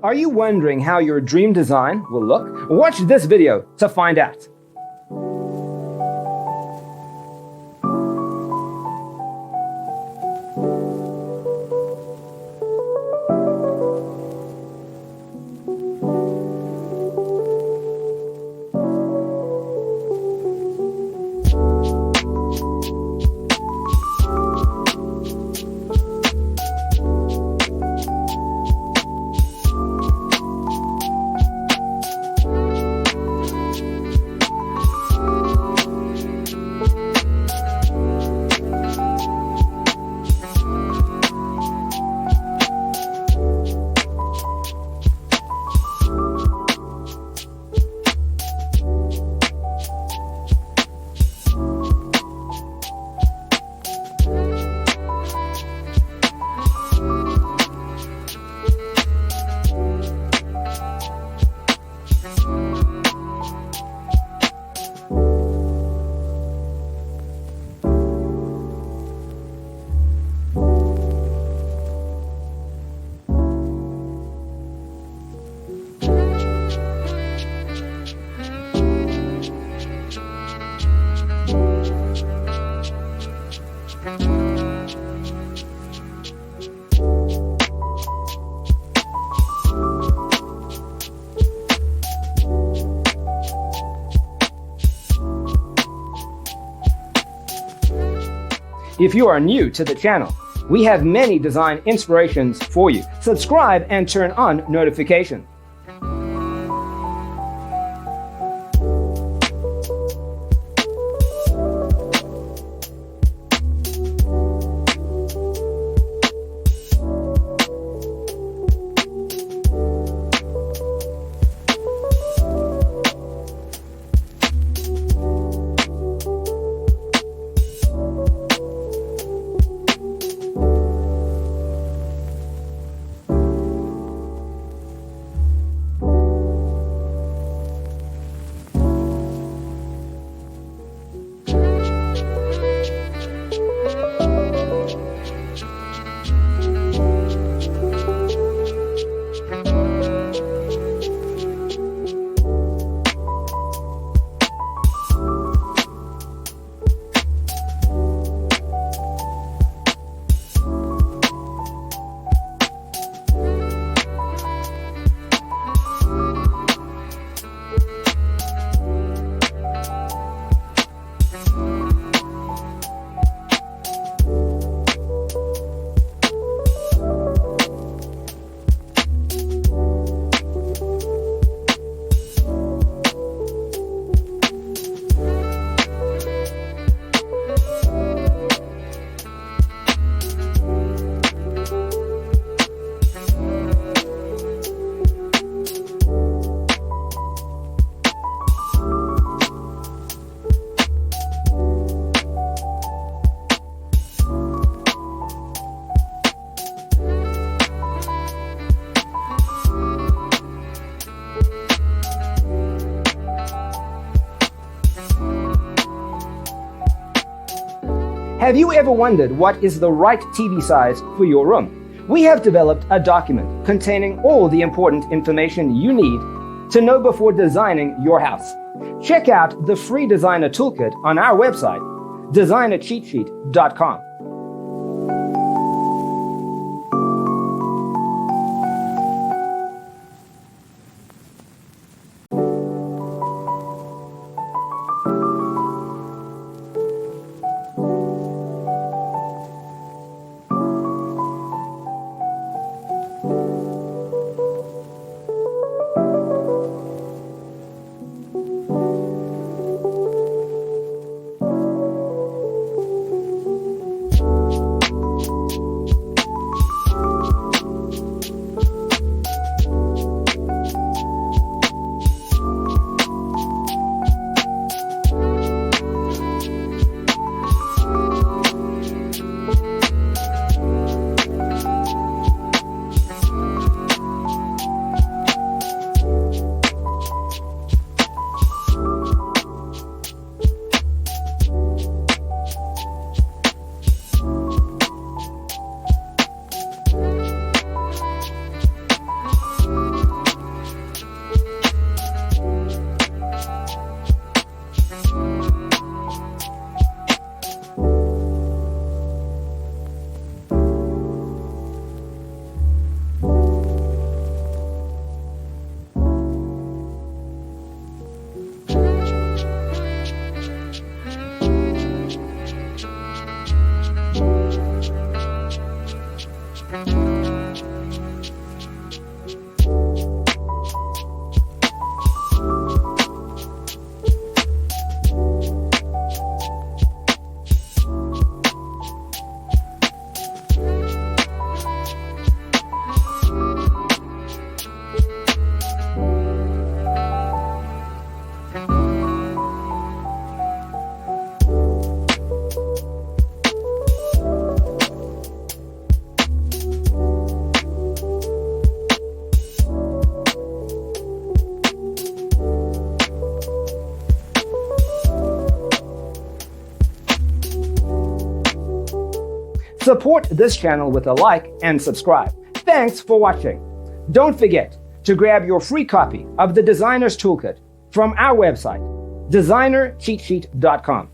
Are you wondering how your dream design will look? Watch this video to find out. If you are new to the channel, we have many design inspirations for you. Subscribe and turn on notifications. Have you ever wondered what is the right TV size for your room? We have developed a document containing all the important information you need to know before designing your house. Check out the free designer toolkit on our website, designercheatsheet.com. Support this channel with a like and subscribe. Thanks for watching. Don't forget to grab your free copy of the Designer's Toolkit from our website, designercheatsheet.com.